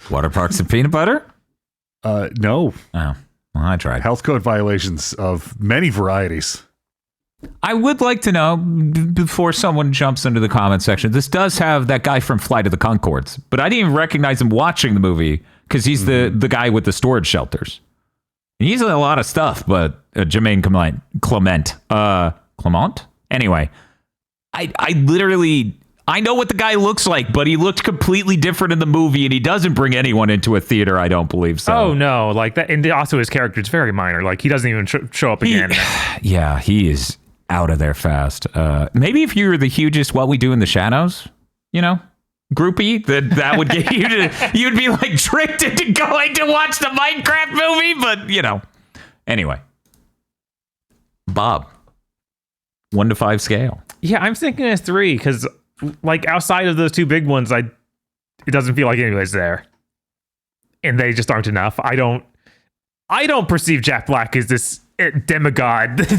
water parks and peanut butter? No. Oh, well, I tried. Health code violations of many varieties. I would like to know, before someone jumps into the comment section, this does have that guy from Flight of the Conchords, but I didn't even recognize him watching the movie because he's the guy with the storage shelters. And he's in a lot of stuff, but Jermaine Clement? Anyway, I literally... I know what the guy looks like, but he looked completely different in the movie, and he doesn't bring anyone into a theater, I don't believe so. Oh, no. Like that. And also his character is very minor. Like he doesn't even show up again. Yeah, he is out of there fast. Maybe if you were the hugest What We Do in the Shadows, groupie, that would get you to, you'd be like tricked into going to watch the Minecraft movie, but Anyway. Bob. 1 to 5 scale. Yeah, I'm thinking it's 3 because like outside of those two big ones, it doesn't feel like anybody's there. And they just aren't enough. I don't perceive Jack Black as this demigod that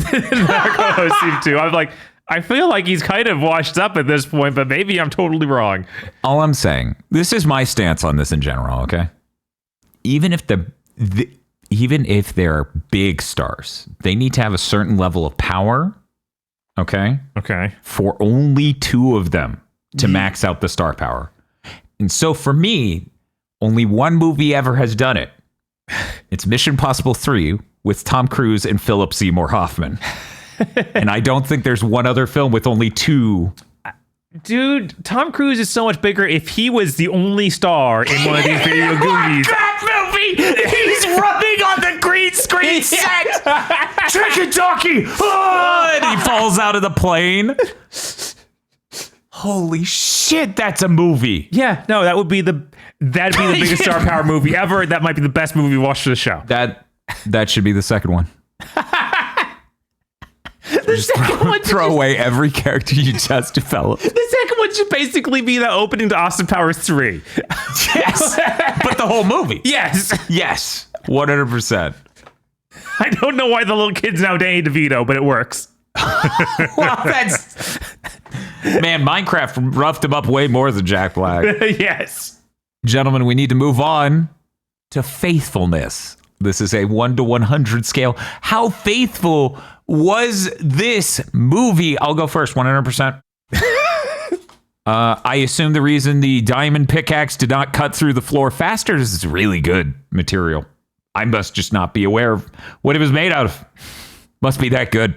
seem to. I feel like he's kind of washed up at this point, but maybe I'm totally wrong. All I'm saying, this is my stance on this in general, okay? Even if even if they're big stars, they need to have a certain level of power, okay? Okay. For only 2 of them to max out the star power. And so for me, only one movie ever has done it. It's Mission Impossible 3 with Tom Cruise and Philip Seymour Hoffman. And I don't think there's one other film with only 2. Dude, Tom Cruise is so much bigger if he was the only star in one of these video movies. That movie! He's running on the green screen set! Trick Jockey! Oh, and he falls out of the plane. Holy shit, that's a movie. Yeah, no, that'd be the biggest star power movie ever. That might be the best movie we watched for the show. That should be the second one. Throw away every character you just developed. The second one should basically be the opening to Austin Powers 3. Yes. But the whole movie. Yes. Yes. 100%. I don't know why the little kid's now Danny DeVito, but it works. Well, that's... Man, Minecraft roughed him up way more than Jack Black. Yes. Gentlemen, we need to move on to faithfulness. This is a 1 to 100 scale. How faithful was this movie? I'll go first, 100%. I assume the reason the diamond pickaxe did not cut through the floor faster is it's really good material. I must just not be aware of what it was made out of. Must be that good.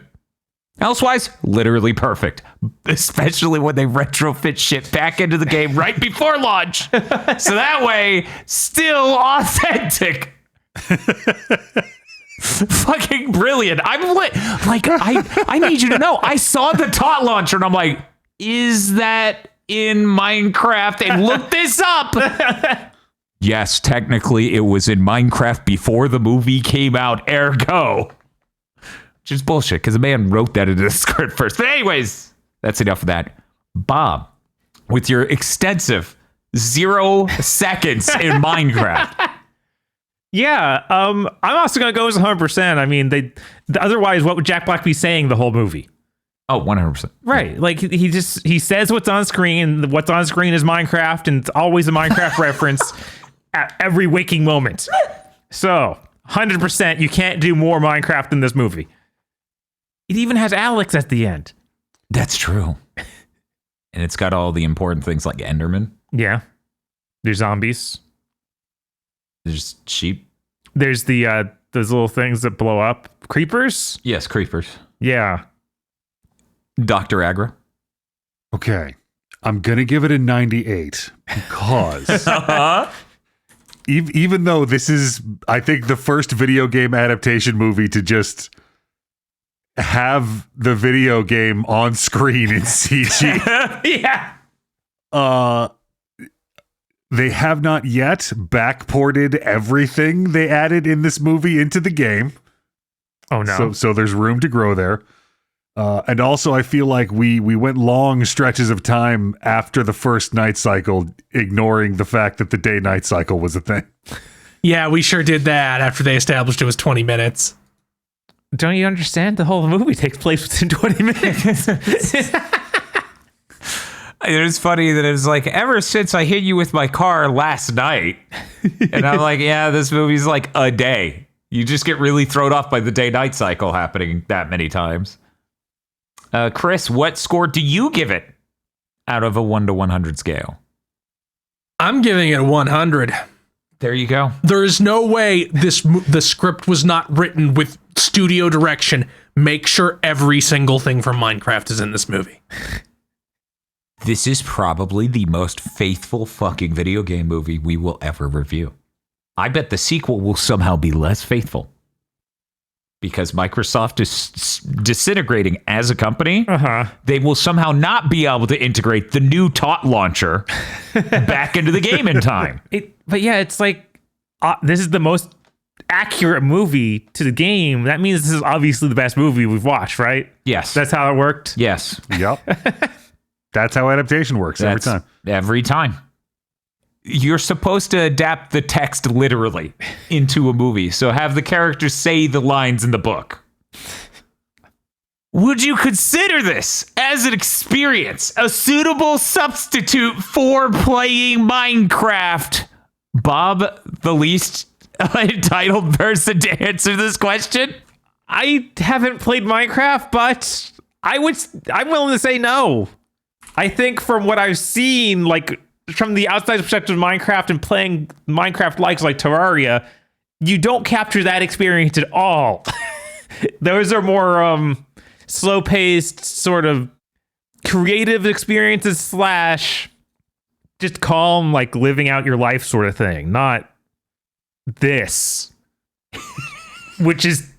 Elsewise, literally perfect. Especially when they retrofit shit back into the game right before launch. So that way, still authentic. Fucking brilliant. I'm lit. Like, I need you to know, I saw the tot launcher and I'm like, is that in Minecraft? And look this up. Yes, technically it was in Minecraft before the movie came out, ergo. Which is bullshit, because the man wrote that into the script first. But anyways, that's enough of that. Bob, with your extensive 0 seconds in Minecraft. Yeah, I'm also going to go as 100%. I mean, otherwise, what would Jack Black be saying the whole movie? Oh, 100%. Right. Like, he says what's on screen. What's on screen is Minecraft, and it's always a Minecraft reference at every waking moment. So, 100%, you can't do more Minecraft than this movie. It even has Alex at the end. That's true. And it's got all the important things like Enderman. Yeah. There's zombies. There's sheep. There's the those little things that blow up. Creepers? Yes, creepers. Yeah. Dr. Agra. Okay. I'm going to give it a 98 because even though this is, I think, the first video game adaptation movie to just have the video game on screen in CG. Yeah. They have not yet backported everything they added in this movie into the game. Oh, no. So there's room to grow there. And also, I feel like we went long stretches of time after the first night cycle, ignoring the fact that the day-night cycle was a thing. Yeah, we sure did that after they established it was 20 minutes. Don't you understand? The whole movie takes place within 20 minutes. It's funny that it's like, ever since I hit you with my car last night. And I'm like, yeah, this movie's like a day. You just get really thrown off by the day-night cycle happening that many times. Chris, what score do you give it out of a 1 to 100 scale? I'm giving it 100. There you go. There is no way the script was not written with studio direction. Make sure every single thing from Minecraft is in this movie. This is probably the most faithful fucking video game movie we will ever review. I bet the sequel will somehow be less faithful. Because Microsoft is disintegrating as a company. They will somehow not be able to integrate the new tot launcher back into the game in time. But yeah, it's like, this is the most accurate movie to the game. That means this is obviously the best movie we've watched, right? Yes. That's how it worked? Yes. Yep. That's how adaptation works every time. Every time. You're supposed to adapt the text literally into a movie. So have the characters say the lines in the book. Would you consider this as an experience, a suitable substitute for playing Minecraft? Bob, the least entitled person to answer this question? I haven't played Minecraft, but I'm willing to say no. I think from what I've seen, like from the outside perspective of Minecraft and playing Minecraft like Terraria, you don't capture that experience at all. Those are more slow-paced, sort of creative experiences / just calm, like living out your life sort of thing. Not this, which is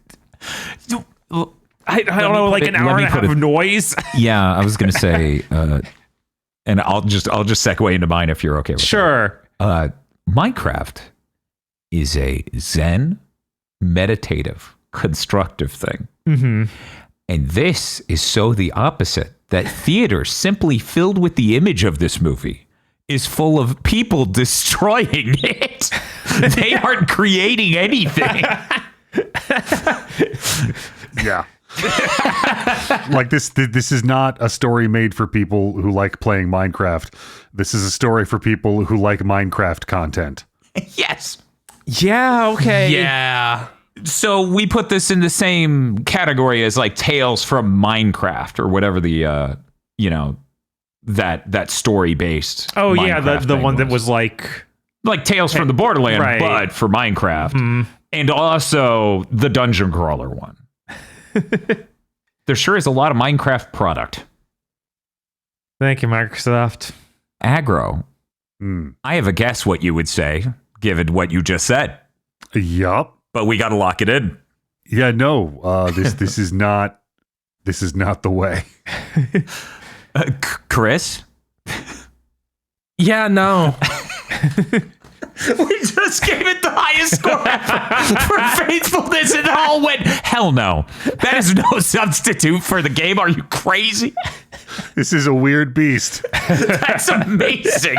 I don't know, like an hour and a half of noise. Yeah, I was gonna say, and I'll just segue into mine if you're okay with it. Sure. Minecraft is a zen, meditative, constructive thing. Mm-hmm. And this is so the opposite, that theater simply filled with the image of this movie is full of people destroying it. They aren't creating anything. Yeah. Like this is not a story made for people who like playing Minecraft. This is a story for people who like Minecraft content. Yes. Yeah, okay. Yeah. So we put this in the same category as like Tales from Minecraft or whatever the that story based. Oh yeah, the one that was like Tales from the Borderland, right. but for Minecraft, and also the dungeon crawler one. There sure is a lot of Minecraft product. Thank you, Microsoft. Aggro. I have a guess what you would say, given what you just said. Yup. But we got to lock it in. Yeah, no. This is not the way. Chris? Yeah, no. We just gave it the highest score ever for faithfulness, and it all went, hell no. That is no substitute for the game. Are you crazy? This is a weird beast. That's amazing.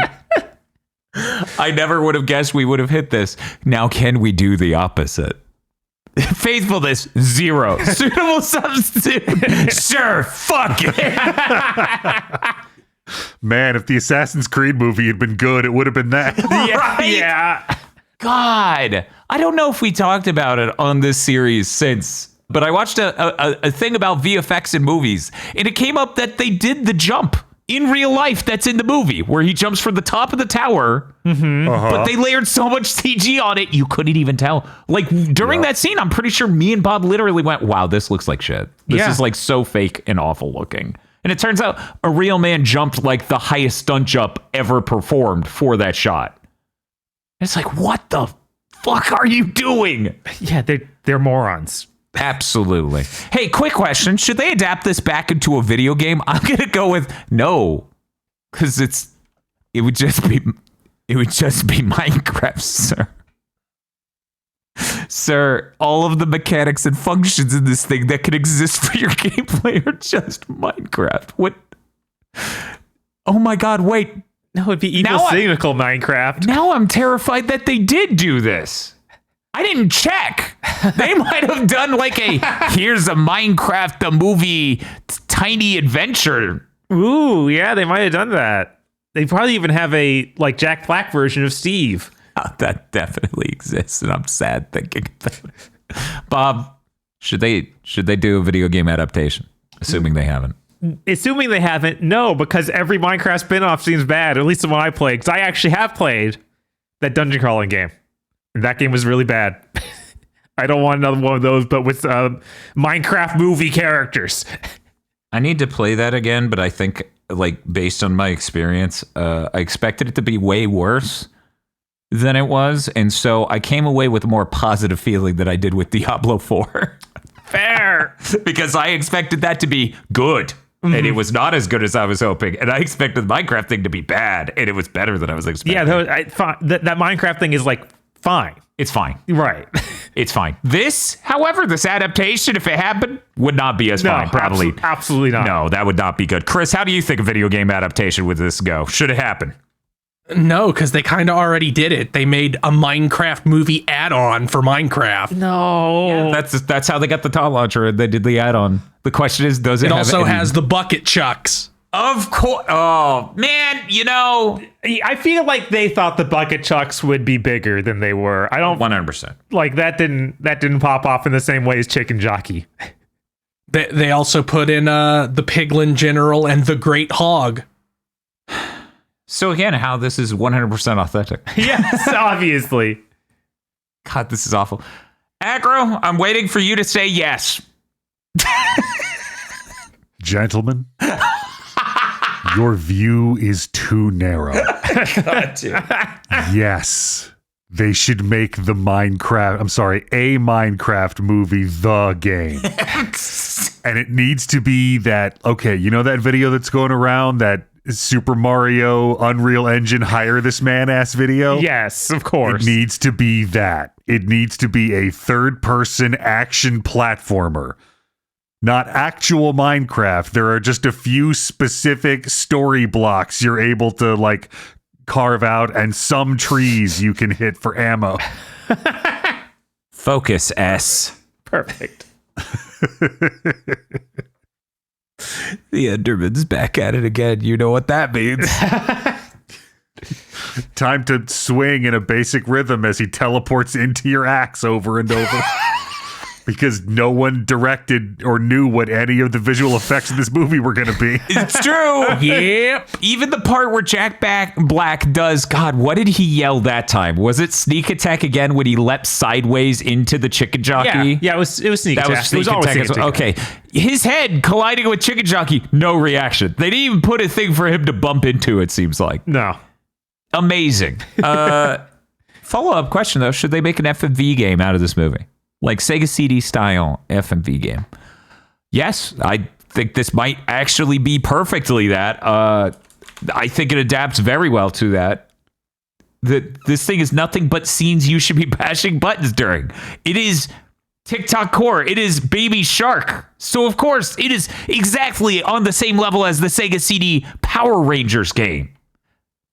I never would have guessed we would have hit this. Now, can we do the opposite? Faithfulness, 0. Suitable substitute, sure, fuck it. Man, if the Assassin's Creed movie had been good, it would have been that. Right? Yeah. God, I don't know if we talked about it on this series since, but I watched a thing about VFX in movies, and it came up that they did the jump in real life that's in the movie, where he jumps from the top of the tower, but they layered so much CG on it, you couldn't even tell. Like, during that scene, I'm pretty sure me and Bob literally went, wow, this looks like shit. This is like so fake and awful looking. And it turns out a real man jumped like the highest stunt jump ever performed for that shot. It's like, what the fuck are you doing? Yeah, they're morons. Absolutely. Hey, quick question. Should they adapt this back into a video game? I'm going to go with no. Because it would just be Minecraft, sir. Sir, all of the mechanics and functions in this thing that could exist for your gameplay are just Minecraft. What? Oh my God, wait. No, it'd be evil, cynical Minecraft. Now I'm terrified that they did do this. I didn't check. They might have done like here's a Minecraft, the movie, tiny adventure. Ooh, yeah, they might have done that. They probably even have a like Jack Black version of Steve. That definitely exists, and I'm sad thinking about it. Bob, should they do a video game adaptation? Assuming they haven't. Assuming they haven't, no, because every Minecraft spinoff seems bad, at least the one I played, because I actually have played that dungeon crawling game. And that game was really bad. I don't want another one of those, but with Minecraft movie characters. I need to play that again, but I think, like, based on my experience, I expected it to be way worse than it was, and so I came away with a more positive feeling than I did with Diablo 4. Fair. Because I expected that to be good, and it was not as good as I was hoping, and I expected the Minecraft thing to be bad, and it was better than I was expecting. Yeah, that Minecraft thing is, like, fine. It's fine. Right. It's fine. This, however, this adaptation, if it happened, would not be as fine, probably. Absolutely not. No, that would not be good. Chris, how do you think a video game adaptation would this go? Should it happen? No, because they kind of already did it. They made a Minecraft movie add-on for Minecraft. No. Yeah, that's how they got the TOT launcher. They did the add-on. The question is, does it have also has the bucket chucks. Of course. Oh, man, you know. I feel like they thought the bucket chucks would be bigger than they were. I don't 100%. like that didn't pop off in the same way as Chicken Jockey. They also put in the Piglin General and the Great Hog. So again, how this is 100% authentic. Yes, obviously. God, this is awful. Aggro, I'm waiting for you to say yes. Gentlemen, your view is too narrow. God, dude. Yes, they should make a Minecraft movie the game. And it needs to be that, okay, you know that video that's going around, that Super Mario Unreal Engine hire this man ass video? Yes, of course. It needs to be that. It needs to be a third-person action platformer. Not actual Minecraft. There are just a few specific story blocks you're able to, like, carve out, and some trees you can hit for ammo. Focus, S. Perfect. The Enderman's back at it again. You know what that means. Time to swing in a basic rhythm as he teleports into your axe over and over. because no one directed or knew what any of the visual effects in this movie were going to be. It's true. Yep. Even the part where Jack Black does, God, what did he yell that time? Was it sneak attack again when he leapt sideways into the chicken jockey? Yeah, it was sneak That attack. was sneak always attack. sneak attack. Okay. His head colliding with chicken jockey, no reaction. They didn't even put a thing for him to bump into, it seems like. No. Amazing. Follow-up question, though. Should they make an FMV game out of this movie? Like Sega CD style FMV game? Yes, I think this might actually be perfectly that. I think it adapts very well to that. This thing is nothing but scenes you should be bashing buttons during. It is TikTok core. It is Baby Shark. So, of course, it is exactly on the same level as the Sega CD Power Rangers game.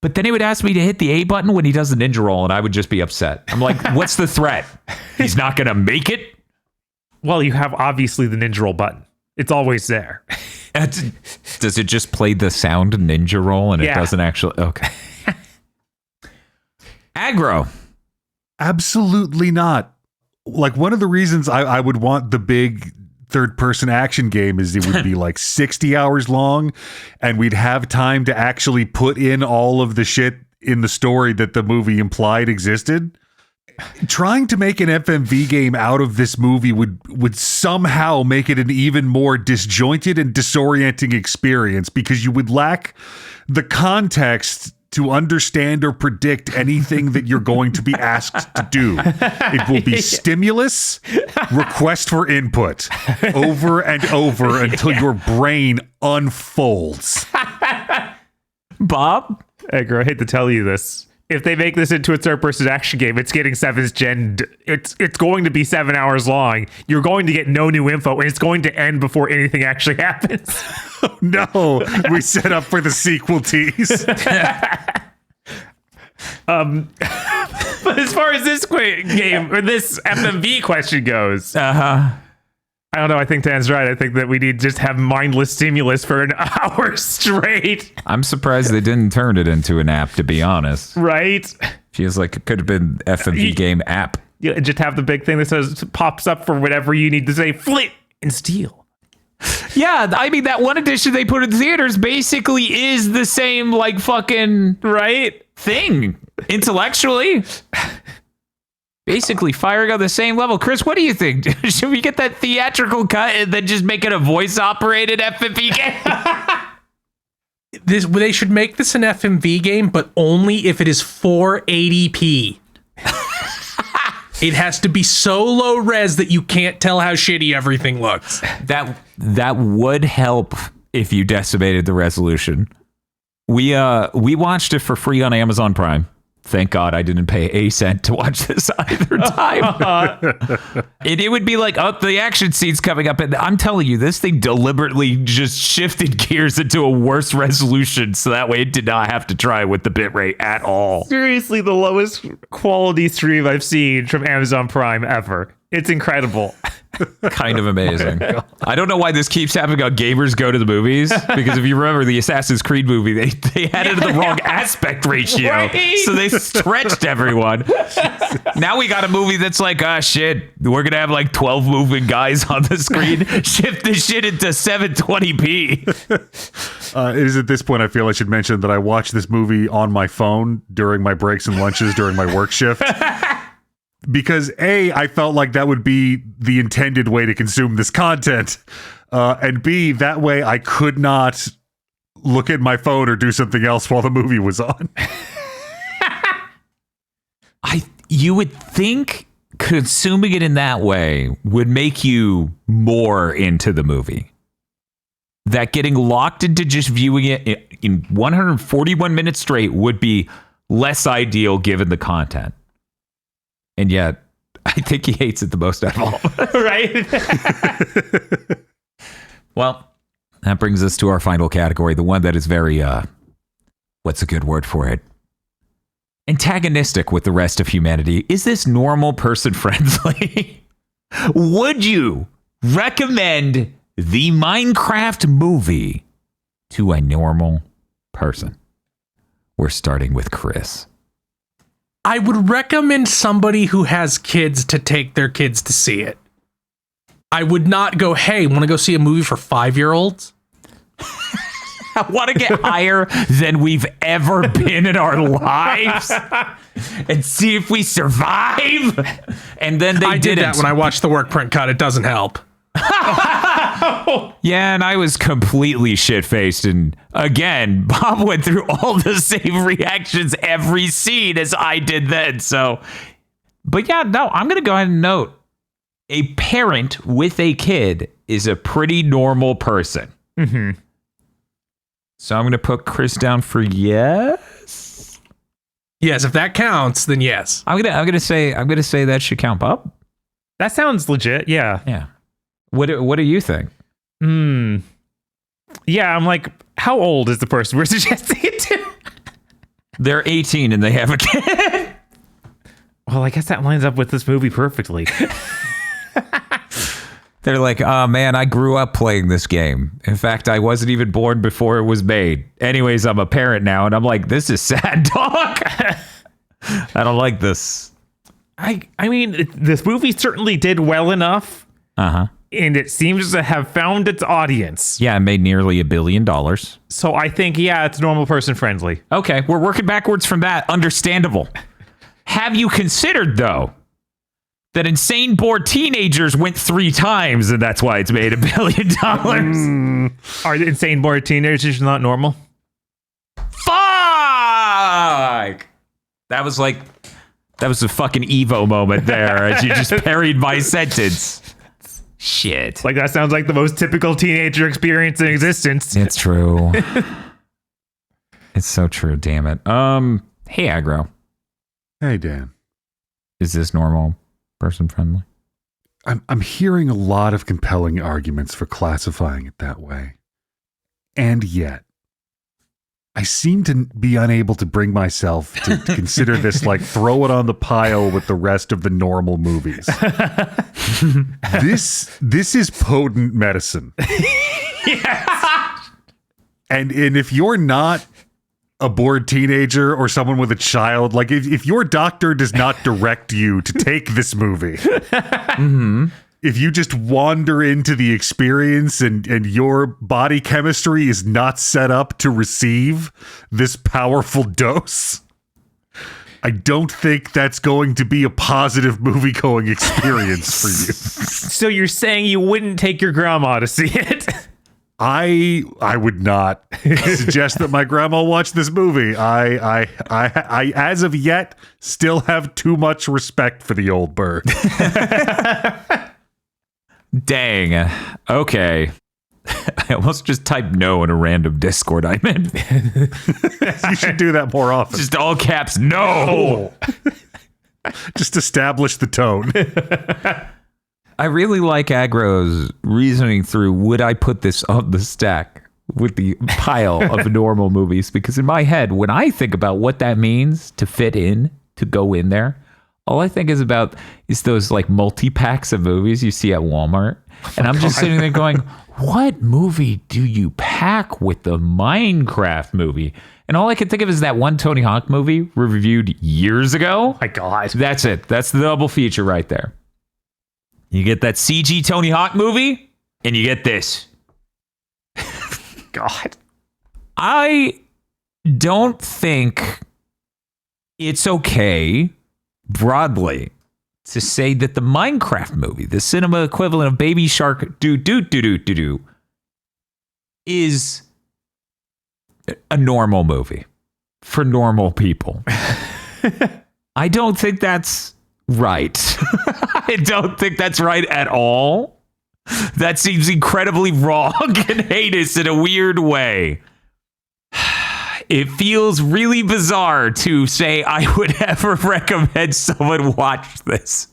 But then he would ask me to hit the A button when he does the ninja roll, and I would just be upset. I'm like, what's the threat? He's not going to make it? Well, you have obviously the ninja roll button. It's always there. Does it just play the sound ninja roll and it doesn't actually? Okay. Aggro. Absolutely not. Like, one of the reasons I would want the big third-person action game is it would be like 60 hours long, and we'd have time to actually put in all of the shit in the story that the movie implied existed. Trying to make an FMV game out of this movie would somehow make it an even more disjointed and disorienting experience, because you would lack the context to understand or predict anything that you're going to be asked to do. It will be stimulus, request for input, over and over until your brain unfolds. Bob? Edgar, I hate to tell you this. If they make this into a third-person action game, it's getting 7th gen. It's going to be 7 hours long. You're going to get no new info, and it's going to end before anything actually happens. No, we set up for the sequel tease. But as far as this game or this FMV question goes, I don't know. I think Dan's right. I think that we need to just have mindless stimulus for an hour straight. I'm surprised they didn't turn it into an app, to be honest. Right? Feels like it could have been FMV game app. Yeah, and just have the big thing that says pops up for whatever you need to say, flint and steel. Yeah, I mean, that one edition they put in theaters basically is the same, like, fucking, right, thing, intellectually. Basically firing on the same level. Chris, what do you think? Should we get that theatrical cut and then just make it a voice-operated FMV game? They should make this an FMV game, but only if it is 480p. It has to be so low res that you can't tell how shitty everything looks. That would help if you decimated the resolution. We watched it for free on Amazon Prime. Thank God I didn't pay a cent to watch this either time. And it would be like, oh, the action scene's coming up. And I'm telling you, this thing deliberately just shifted gears into a worse resolution. So that way it did not have to try with the bitrate at all. Seriously, the lowest quality stream I've seen from Amazon Prime ever. It's incredible. Kind of amazing. I don't know why this keeps happening on Gamers Go to the Movies, because if you remember the Assassin's Creed movie, they had it in the wrong aspect ratio. Right? So they stretched everyone. Now we got a movie that's like, shit, we're going to have like 12 moving guys on the screen. Shift this shit into 720p. It is at this point I feel I should mention that I watched this movie on my phone during my breaks and lunches during my work shift. Because A, I felt like that would be the intended way to consume this content. And B, that way I could not look at my phone or do something else while the movie was on. You would think consuming it in that way would make you more into the movie. That getting locked into just viewing it in 141 minutes straight would be less ideal given the content. And yet, I think he hates it the most out of all. Right? Well, that brings us to our final category, the one that is very, what's a good word for it? Antagonistic with the rest of humanity. Is this normal person friendly? Would you recommend the Minecraft movie to a normal person? We're starting with Chris. I would recommend somebody who has kids to take their kids to see it. I would not go, hey, want to go see a movie for 5-year-olds? I want to get higher than we've ever been in our lives and see if we survive. And then I did didn't. that when I watched the work print cut. It doesn't help. Yeah, and I was completely shit-faced. And again, Bob went through all the same reactions every scene as I did then. So, but yeah, no, I'm going to go ahead and note a parent with a kid is a pretty normal person. Mm-hmm. So I'm going to put Chris down for yes. Yes, if that counts, then yes. I'm gonna say that should count, Bob. That sounds legit. Yeah. Yeah. What do you think? Yeah, I'm like, how old is the person we're suggesting it to? They're 18 and they have a kid. Well, I guess that lines up with this movie perfectly. They're like, oh man, I grew up playing this game. In fact, I wasn't even born before it was made. Anyways, I'm a parent now, and I'm like, this is sad, dog. I don't like this. I mean, this movie certainly did well enough. Uh-huh. And it seems to have found its audience. Yeah, it made nearly $1 billion. So I think, yeah, it's normal person friendly. Okay, we're working backwards from that. Understandable. Have you considered, though, that insane bored teenagers went 3 times, and that's why it's made $1 billion? Are the insane bored teenagers not normal? Fuck! That was a fucking Evo moment there as you just parried my sentence. Shit. Like, that sounds like the most typical teenager experience in existence. It's true. It's so true, damn it. Hey, Aggro. Hey, Dan. Is this normal person friendly? I'm hearing a lot of compelling arguments for classifying it that way. And yet, I seem to be unable to bring myself to consider this like throw it on the pile with the rest of the normal movies. This is potent medicine. Yes. And if you're not a bored teenager or someone with a child, like if your doctor does not direct you to take this movie, if you just wander into the experience and your body chemistry is not set up to receive this powerful dose, I don't think that's going to be a positive movie-going experience for you. So you're saying you wouldn't take your grandma to see it? I would not suggest that my grandma watch this movie. I as of yet still have too much respect for the old bird. Dang. Okay. I almost just typed no in a random Discord I'm in. You should do that more often. Just all caps, no. Just establish the tone. I really like Aggro's reasoning through, would I put this on the stack with the pile of normal movies? Because in my head, when I think about what that means to fit in, to go in there, all I think is those like multi-packs of movies you see at Walmart. And I'm just sitting there going, what movie do you pack with the Minecraft movie? And all I can think of is that one Tony Hawk movie reviewed years ago. Oh my God. That's it. That's the double feature right there. You get that CG Tony Hawk movie, and you get this. God. I don't think it's okay, broadly, to say that the Minecraft movie, the cinema equivalent of Baby Shark do is a normal movie for normal people. I don't think that's right. I don't think that's right at all. That seems incredibly wrong and heinous in a weird way. It feels really bizarre to say I would ever recommend someone watch this.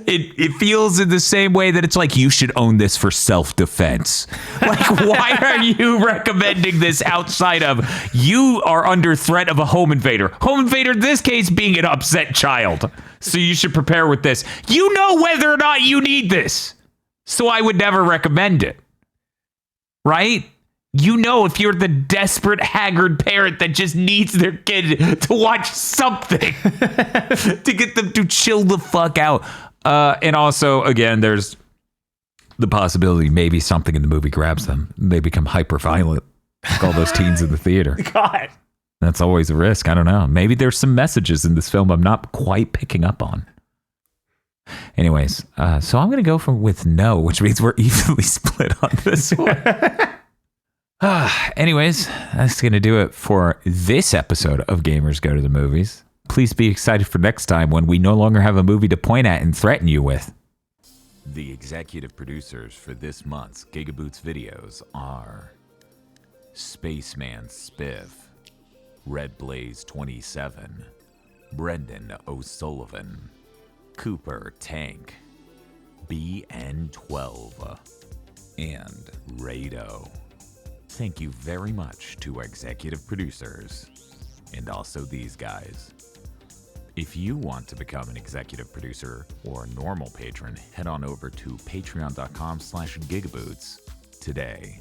It feels in the same way that it's like you should own this for self-defense. Like, why are you recommending this outside of you are under threat of a home invader? Home invader in this case being an upset child. So you should prepare with this. You know whether or not you need this. So I would never recommend it. Right? You know, if you're the desperate, haggard parent that just needs their kid to watch something to get them to chill the fuck out. And also, again, there's the possibility maybe something in the movie grabs them. They become hyper violent, like all those teens in the theater. God. That's always a risk. I don't know. Maybe there's some messages in this film I'm not quite picking up on. Anyways, so I'm going to go with no, which means we're evenly split on this one. Anyways, that's going to do it for this episode of Gamers Go to the Movies. Please be excited for next time when we no longer have a movie to point at and threaten you with. The executive producers for this month's GigaBoots videos are Spaceman Spiff, Red Blaze 27, Brendan O'Sullivan, Cooper Tank, BN12, and Rado. Thank you very much to our executive producers, and also these guys. If you want to become an executive producer or a normal patron, head on over to patreon.com/gigaboots today.